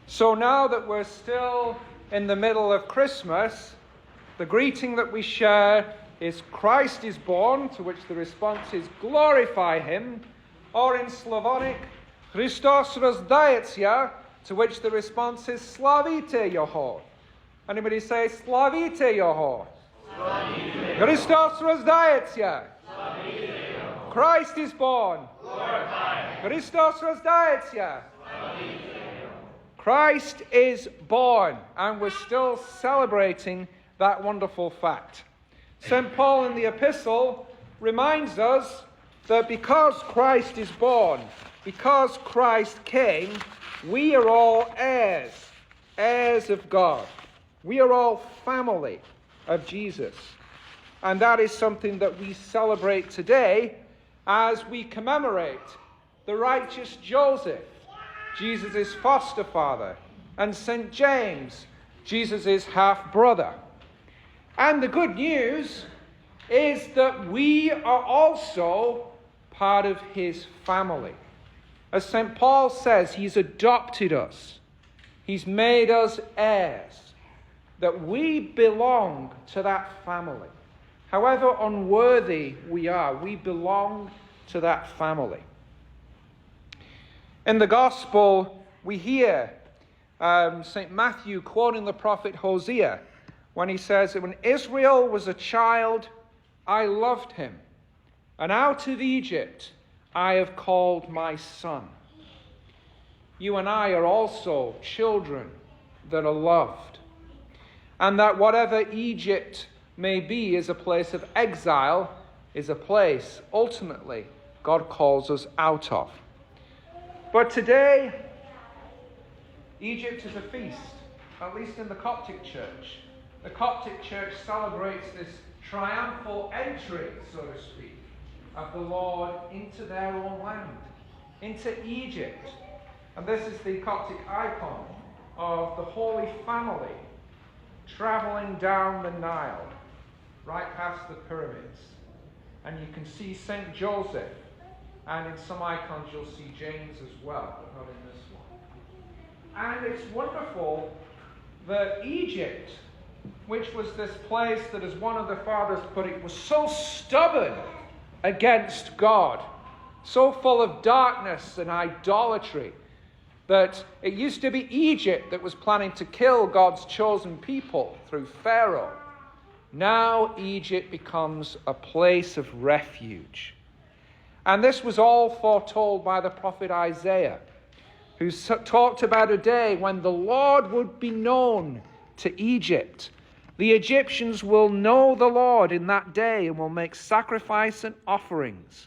So now that we're still in the middle of Christmas, the greeting that we share is Christ is born, to which the response is glorify him, or in Slavonic, Christos rozdayetsya, to which the response is Slavite Yoho. Anybody say Slavite Yoho? Slavite. Christos rozdayetsya. Christ is born. Glorify. Christos rozdayetsya. Christ is born, and we're still celebrating that wonderful fact. St. Paul in the epistle reminds us that because Christ is born, because Christ came, we are all heirs, heirs of God. We are all family of Jesus. And that is something that we celebrate today as we commemorate the righteous Joseph, Jesus' foster father, and St. James, Jesus' half-brother. And the good news is that we are also part of his family. As St. Paul says, he's adopted us. He's made us heirs, that we belong to that family. However unworthy we are, we belong to that family. In the Gospel, we hear St. Matthew quoting the prophet Hosea when he says that when Israel was a child, I loved him, and out of Egypt I have called my son. You and I are also children that are loved, and that whatever Egypt may be is a place of exile, is a place, ultimately, God calls us out of. But today, Egypt is a feast, at least in the Coptic Church. The Coptic Church celebrates this triumphal entry, so to speak, of the Lord into their own land, into Egypt. And this is the Coptic icon of the Holy Family traveling down the Nile, right past the pyramids. And you can see St. Joseph, and in some icons you'll see James as well, but not in this one. And it's wonderful that Egypt, which was this place that, as one of the fathers put it, was so stubborn against God, so full of darkness and idolatry, that it used to be Egypt that was planning to kill God's chosen people through Pharaoh. Now Egypt becomes a place of refuge. And this was all foretold by the prophet Isaiah, who talked about a day when the Lord would be known to Egypt. The Egyptians will know the Lord in that day and will make sacrifice and offerings.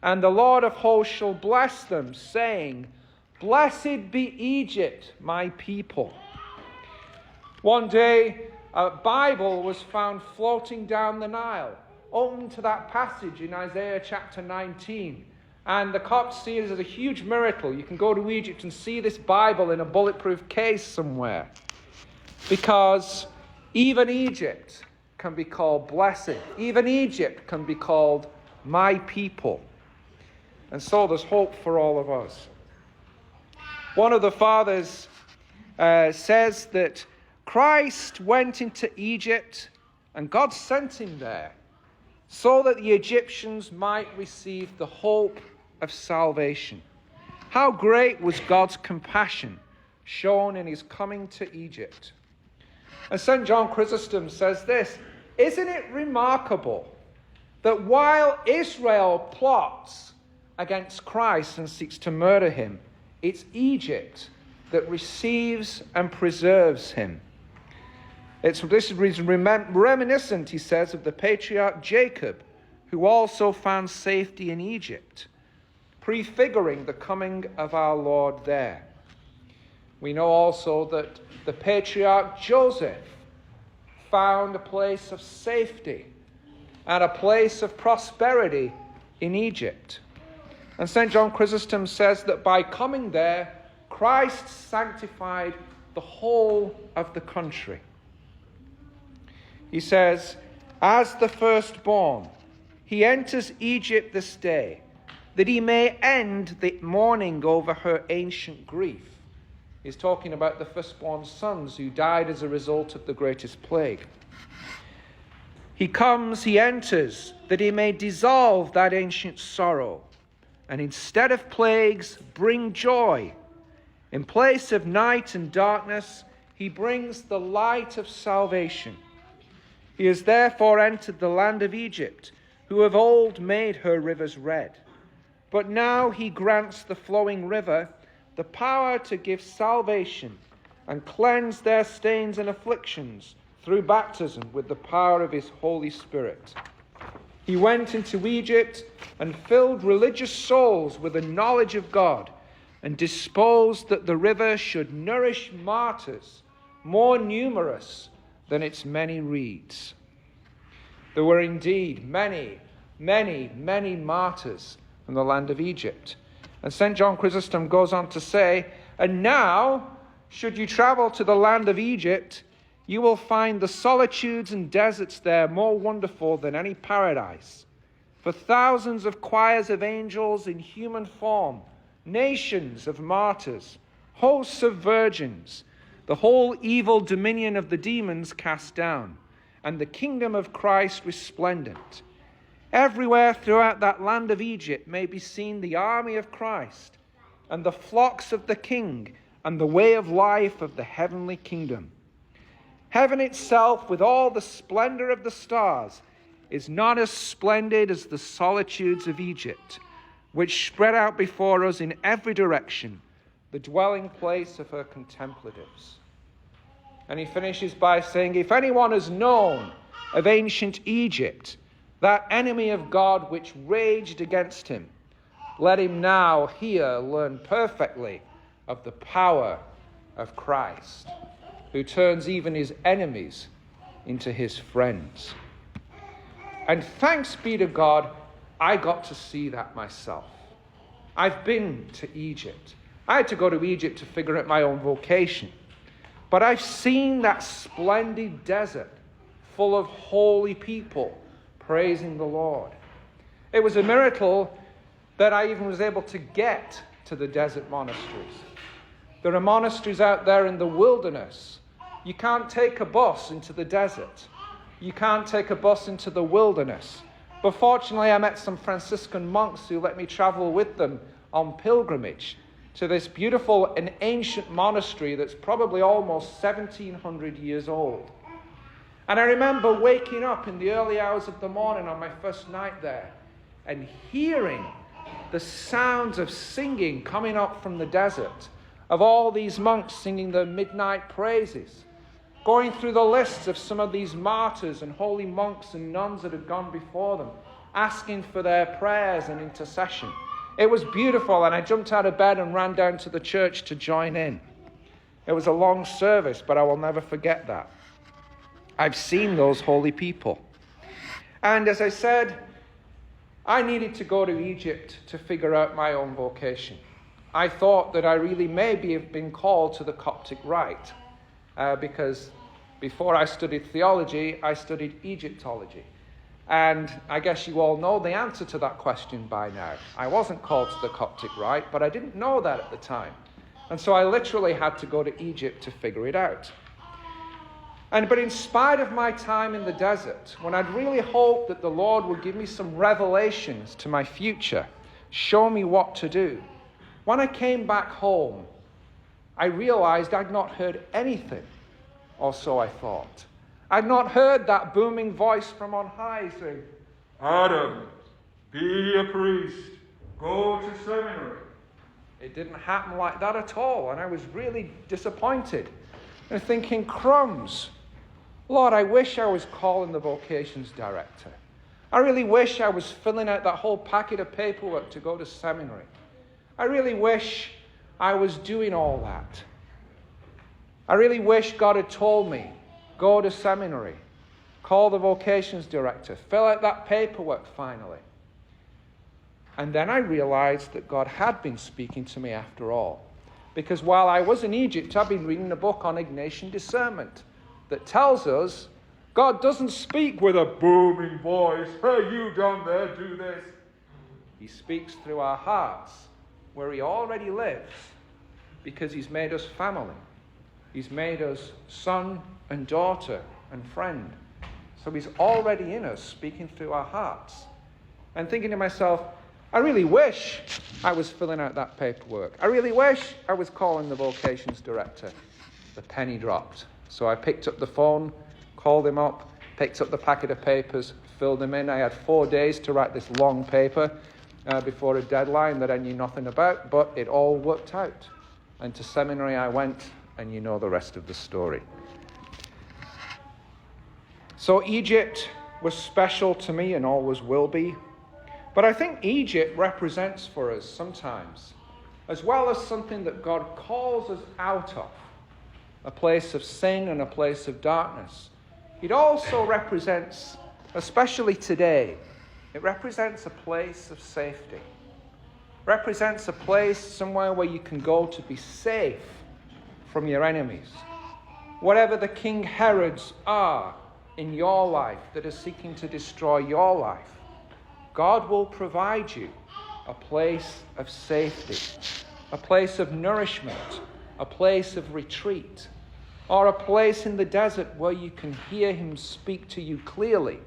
And the Lord of hosts shall bless them, saying, Blessed be Egypt, my people. One day, a Bible was found floating down the Nile, open to that passage in Isaiah chapter 19. And the Copts see it as a huge miracle. You can go to Egypt and see this Bible in a bulletproof case somewhere. Because even Egypt can be called blessed. Even Egypt can be called my people. And so there's hope for all of us. One of the fathers says that Christ went into Egypt and God sent him there so that the Egyptians might receive the hope of salvation. How great was God's compassion shown in his coming to Egypt. And St. John Chrysostom says this, isn't it remarkable that while Israel plots against Christ and seeks to murder him, it's Egypt that receives and preserves him. This is reminiscent, he says, of the patriarch Jacob, who also found safety in Egypt, prefiguring the coming of our Lord there. We know also that the patriarch Joseph found a place of safety and a place of prosperity in Egypt. And St. John Chrysostom says that by coming there, Christ sanctified the whole of the country. He says, as the firstborn, he enters Egypt this day, that he may end the mourning over her ancient grief, He's talking about the firstborn sons who died as a result of the greatest plague. He comes, he enters, that he may dissolve that ancient sorrow, and instead of plagues, bring joy. In place of night and darkness, he brings the light of salvation. He has therefore entered the land of Egypt, who of old made her rivers red. But now he grants the flowing river the power to give salvation and cleanse their stains and afflictions through baptism with the power of his Holy Spirit. He went into Egypt and filled religious souls with the knowledge of God, and disposed that the river should nourish martyrs more numerous than its many reeds. There were indeed many, many, many martyrs in the land of Egypt. And St. John Chrysostom goes on to say, and now, should you travel to the land of Egypt, you will find the solitudes and deserts there more wonderful than any paradise. For thousands of choirs of angels in human form, nations of martyrs, hosts of virgins, the whole evil dominion of the demons cast down, and the kingdom of Christ resplendent. Everywhere throughout that land of Egypt may be seen the army of Christ, and the flocks of the King, and the way of life of the heavenly kingdom. Heaven itself, with all the splendor of the stars, is not as splendid as the solitudes of Egypt, which spread out before us in every direction, the dwelling place of her contemplatives. And he finishes by saying, if anyone has known of ancient Egypt, that enemy of God which raged against him, let him now here learn perfectly of the power of Christ, who turns even his enemies into his friends. And thanks be to God, I got to see that myself. I've been to Egypt. I had to go to Egypt to figure out my own vocation. But I've seen that splendid desert full of holy people praising the Lord. It was a miracle that I even was able to get to the desert monasteries. There are monasteries out there in the wilderness. You can't take a bus into the desert. You can't take a bus into the wilderness. But fortunately, I met some Franciscan monks who let me travel with them on pilgrimage to this beautiful and ancient monastery that's probably almost 1,700 years old. And I remember waking up in the early hours of the morning on my first night there and hearing the sounds of singing coming up from the desert, of all these monks singing their midnight praises, going through the lists of some of these martyrs and holy monks and nuns that had gone before them, asking for their prayers and intercession. It was beautiful, and I jumped out of bed and ran down to the church to join in. It was a long service, but I will never forget that. I've seen those holy people. And as I said, I needed to go to Egypt to figure out my own vocation. I thought that I really maybe have been called to the Coptic rite, because before I studied theology, I studied Egyptology. And I guess you all know the answer to that question by now. I wasn't called to the Coptic rite, but I didn't know that at the time. And so I literally had to go to Egypt to figure it out. But in spite of my time in the desert, when I'd really hoped that the Lord would give me some revelations to my future, show me what to do, when I came back home, I realized I'd not heard anything, or so I thought. I'd not heard that booming voice from on high saying, Adam, be a priest, go to seminary. It didn't happen like that at all, and I was really disappointed. And thinking, crumbs, Lord, I wish I was calling the vocations director. I really wish I was filling out that whole packet of paperwork to go to seminary. I really wish I was doing all that. I really wish God had told me, go to seminary, call the vocations director, fill out that paperwork finally. And then I realized that God had been speaking to me after all. Because while I was in Egypt, I've been reading a book on Ignatian discernment that tells us God doesn't speak with a booming voice, hey, you down there, do this. He speaks through our hearts, where he already lives. because he's made us family. He's made us son and daughter and friend. So he's already in us, speaking through our hearts. And thinking to myself, I really wish I was filling out that paperwork. I really wish I was calling the vocations director. The penny dropped. So I picked up the phone, called him up, picked up the packet of papers, filled them in. I had 4 days to write this long paper before a deadline that I knew nothing about, but it all worked out. And to seminary I went, and you know the rest of the story. So Egypt was special to me and always will be. But I think Egypt represents for us sometimes, as well as something that God calls us out of, a place of sin and a place of darkness. It also represents, especially today, it represents a place of safety. It represents a place somewhere where you can go to be safe from your enemies. Whatever the King Herods are in your life that are seeking to destroy your life, God will provide you a place of safety, a place of nourishment, a place of retreat, or a place in the desert where you can hear him speak to you clearly,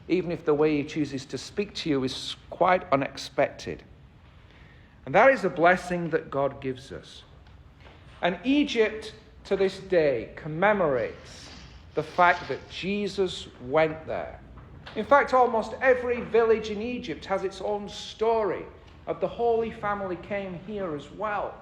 even if the way he chooses to speak to you is quite unexpected. And that is a blessing that God gives us. And Egypt, to this day, commemorates the fact that Jesus went there. In fact, almost every village in Egypt has its own story of the Holy Family came here as well.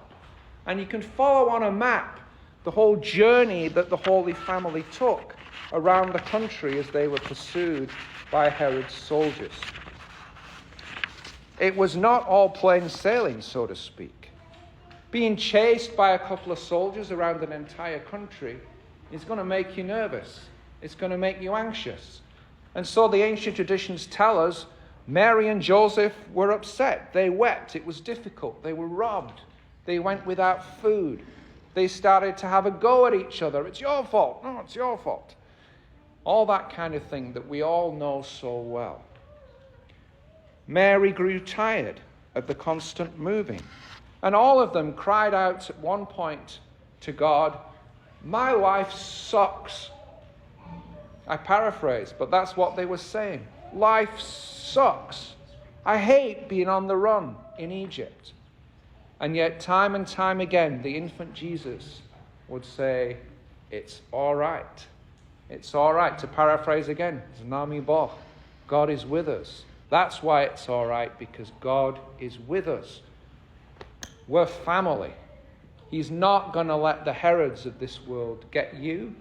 And you can follow on a map the whole journey that the Holy Family took around the country as they were pursued by Herod's soldiers. It was not all plain sailing, so to speak. Being chased by a couple of soldiers around an entire country is going to make you nervous. It's going to make you anxious. And so the ancient traditions tell us Mary and Joseph were upset. They wept. It was difficult. They were robbed. They went without food. They started to have a go at each other. It's your fault. No, it's your fault. All that kind of thing that we all know so well. Mary grew tired of the constant moving. And all of them cried out at one point to God, "My life sucks." I paraphrase, but that's what they were saying. Life sucks. I hate being on the run in Egypt. And yet, time and time again, the infant Jesus would say, "It's all right. It's all right." To paraphrase again, Znami Boh, God is with us. That's why it's all right, because God is with us. We're family. He's not going to let the Herods of this world get you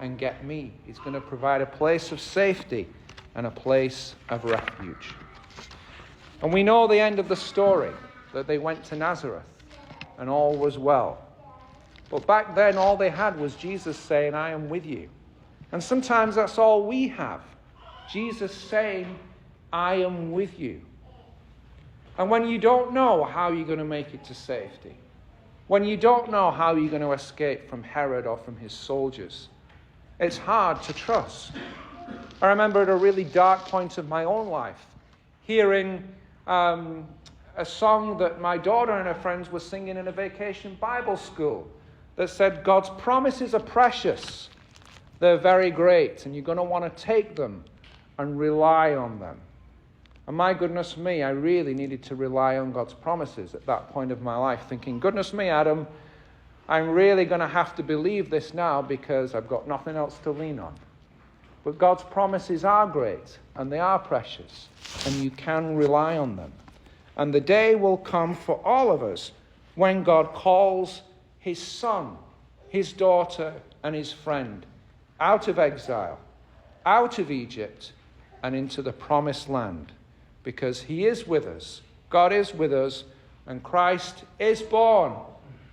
and get me. He's going to provide a place of safety and a place of refuge. And we know the end of the story, that they went to Nazareth and all was well. But back then, all they had was Jesus saying, "I am with you." And sometimes that's all we have. Jesus saying, "I am with you." And when you don't know how you're going to make it to safety, when you don't know how you're going to escape from Herod or from his soldiers, it's hard to trust. I remember at a really dark point of my own life, hearing a song that my daughter and her friends were singing in a vacation Bible school that said, "God's promises are precious. They're very great, and you're going to want to take them and rely on them." And my goodness me, I really needed to rely on God's promises at that point of my life, thinking, goodness me, Adam, I'm really going to have to believe this now because I've got nothing else to lean on. But God's promises are great, and they are precious, and you can rely on them. And the day will come for all of us when God calls his son, his daughter, and his friend out of exile, out of Egypt, and into the promised land. Because he is with us, God is with us, and Christ is born.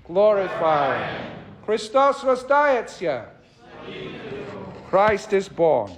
Glorify. Christos rosdayetsya. Christ is born.